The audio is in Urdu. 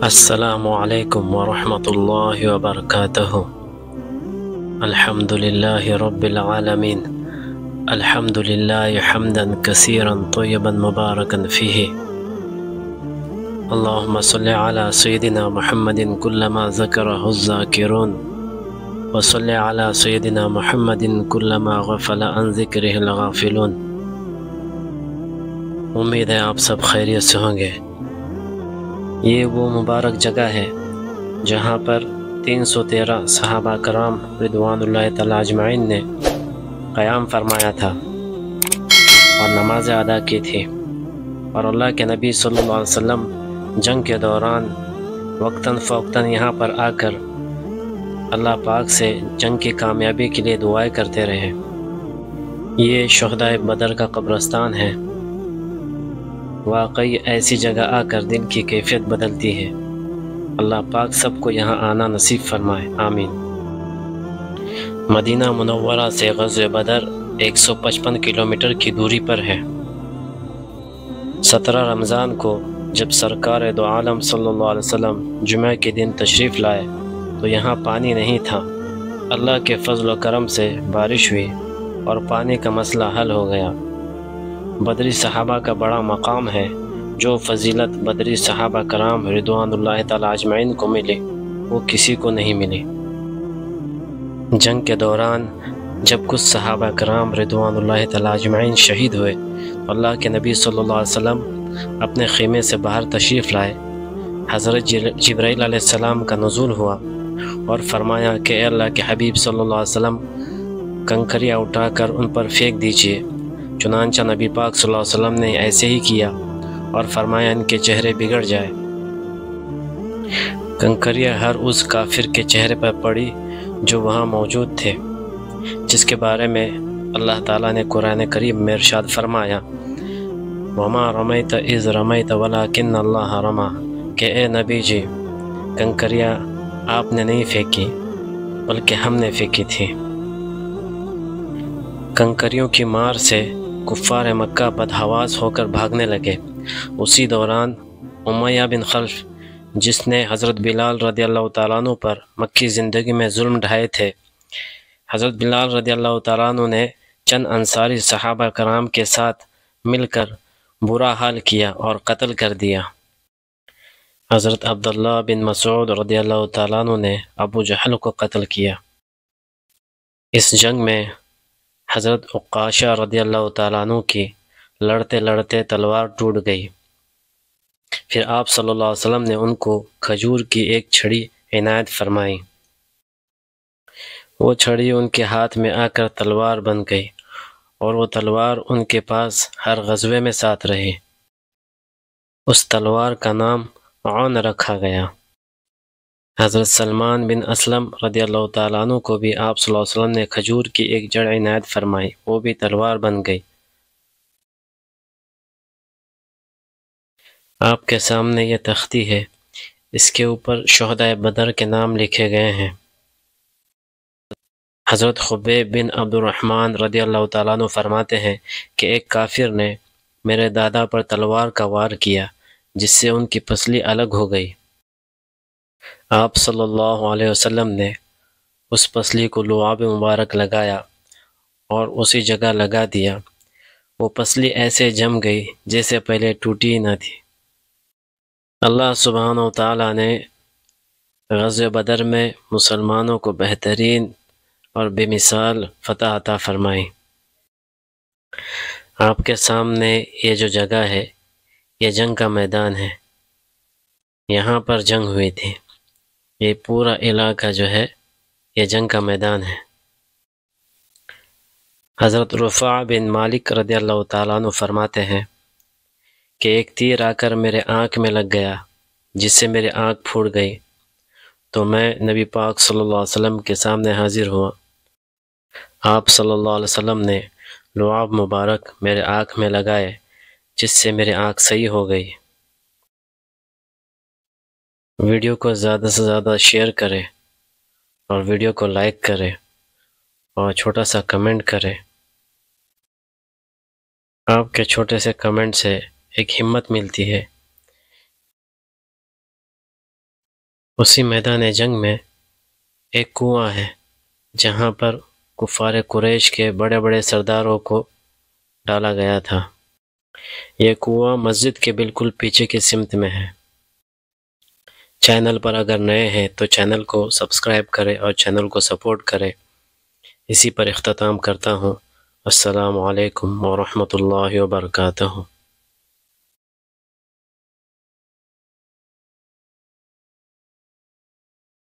السلام علیکم ورحمۃ اللہ وبرکاتہ۔ الحمد للہ رب العالمین، الحمد للہ حمدا کثیرا طیبا مبارکا فیہ، اللہم صل علی سیدنا محمد کلما ذکرہ الذاکرون، وصل علی سیدنا محمد کلما غفل عن ذکرہ الغافلون۔ امید ہے آپ سب خیریت سے ہوں گے۔ یہ وہ مبارک جگہ ہے جہاں پر 313 صحابہ کرام رضوان اللہ تعالی اجمعین نے قیام فرمایا تھا اور نمازیں ادا کی تھی، اور اللہ کے نبی صلی اللہ علیہ وسلم جنگ کے دوران وقتاً فوقتاً یہاں پر آ کر اللہ پاک سے جنگ کی کامیابی کے لیے دعائیں کرتے رہے۔ یہ شہدائے بدر کا قبرستان ہے۔ واقعی ایسی جگہ آ کر دل کی کیفیت بدلتی ہے۔ اللہ پاک سب کو یہاں آنا نصیب فرمائے، آمین۔ مدینہ منورہ سے غزوہ بدر 155 کلومیٹر کی دوری پر ہے۔ 17 رمضان کو جب سرکار دو عالم صلی اللہ علیہ وسلم جمعہ کے دن تشریف لائے تو یہاں پانی نہیں تھا۔ اللہ کے فضل و کرم سے بارش ہوئی اور پانی کا مسئلہ حل ہو گیا۔ بدری صحابہ کا بڑا مقام ہے، جو فضیلت بدری صحابہ کرام رضوان اللہ تعالی اجمعین کو ملی وہ کسی کو نہیں ملی۔ جنگ کے دوران جب کچھ صحابہ کرام رضوان اللہ تعالی اجمعین شہید ہوئے تو اللہ کے نبی صلی اللہ علیہ وسلم اپنے خیمے سے باہر تشریف لائے۔ حضرت جبرائیل علیہ السلام کا نزول ہوا اور فرمایا کہ اے اللہ کے حبیب صلی اللہ علیہ وسلم کنکریاں اٹھا کر ان پر پھینک دیجئے۔ چنانچہ نبی پاک صلی اللہ علیہ وسلم نے ایسے ہی کیا اور فرمایا ان کے چہرے بگڑ جائے۔ کنکریاں ہر اس کافر کے چہرے پر پڑی جو وہاں موجود تھے، جس کے بارے میں اللہ تعالیٰ نے قرآن کریم میں ارشاد فرمایا وَمَا رَمَيْتَ إِذْ رَمَيْتَ وَلَكِنَّ اللَّهَ رَمَى، کہ اے نبی جی کنکریاں آپ نے نہیں پھینکی بلکہ ہم نے پھینکی تھی۔ کنکریوں کی مار سے کفار مکہ بدحواس ہو کر بھاگنے لگے۔ اسی دوران امیہ بن خلف، جس نے حضرت بلال رضی اللہ تعالیٰ عنہ پر مکی زندگی میں ظلم ڈھائے تھے، حضرت بلال رضی اللہ تعالیٰ عنہ نے چند انصاری صحابہ کرام کے ساتھ مل کر برا حال کیا اور قتل کر دیا۔ حضرت عبداللہ بن مسعود رضی اللہ تعالیٰ عنہ نے ابو جہل کو قتل کیا۔ اس جنگ میں حضرت عکاشہ رضی اللہ تعالیٰ عنہ کی لڑتے لڑتے تلوار ٹوٹ گئی۔ پھر آپ صلی اللہ علیہ وسلم نے ان کو کھجور کی ایک چھڑی عنایت فرمائی۔ وہ چھڑی ان کے ہاتھ میں آ کر تلوار بن گئی اور وہ تلوار ان کے پاس ہر غزوے میں ساتھ رہی۔ اس تلوار کا نام عون رکھا گیا۔ حضرت سلمان بن اسلم رضی اللہ تعالیٰ عنہ کو بھی آپ صلی اللہ علیہ وسلم نے کھجور کی ایک جڑ عنایت فرمائی، وہ بھی تلوار بن گئی۔ آپ کے سامنے یہ تختی ہے، اس کے اوپر شہدائے بدر کے نام لکھے گئے ہیں۔ حضرت خبیب بن عبد الرحمن رضی اللہ تعالیٰ عنہ فرماتے ہیں کہ ایک کافر نے میرے دادا پر تلوار کا وار کیا جس سے ان کی پسلی الگ ہو گئی۔ آپ صلی اللہ علیہ وسلم نے اس پسلی کو لعاب مبارک لگایا اور اسی جگہ لگا دیا۔ وہ پسلی ایسے جم گئی جیسے پہلے ٹوٹی ہی نہ تھی۔ اللہ سبحانہ و تعالیٰ نے غزوہ بدر میں مسلمانوں کو بہترین اور بے مثال فتح عطا فرمائی۔ آپ کے سامنے یہ جو جگہ ہے یہ جنگ کا میدان ہے، یہاں پر جنگ ہوئی تھی۔ یہ پورا علاقہ جو ہے یہ جنگ کا میدان ہے۔ حضرت رفاع بن مالک رضی اللہ تعالیٰ عنہ فرماتے ہیں کہ ایک تیر آ کر میرے آنکھ میں لگ گیا جس سے میری آنکھ پھوٹ گئی، تو میں نبی پاک صلی اللہ علیہ وسلم کے سامنے حاضر ہوا۔ آپ صلی اللہ علیہ وسلم نے لعاب مبارک میرے آنکھ میں لگائے جس سے میری آنکھ صحیح ہو گئی۔ ویڈیو کو زیادہ سے زیادہ شیئر کریں اور ویڈیو کو لائک کریں اور چھوٹا سا کمنٹ کریں۔ آپ کے چھوٹے سے کمنٹ سے ایک ہمت ملتی ہے اسی میدان جنگ میں ایک کنواں ہے جہاں پر کفار قریش کے بڑے بڑے سرداروں کو ڈالا گیا تھا۔ یہ کنواں مسجد کے بالکل پیچھے کی سمت میں ہے۔ چینل پر اگر نئے ہیں تو چینل کو سبسکرائب کریں اور چینل کو سپورٹ کریں۔ اسی پر اختتام کرتا ہوں۔ السلام علیکم ورحمۃ اللہ وبرکاتہ۔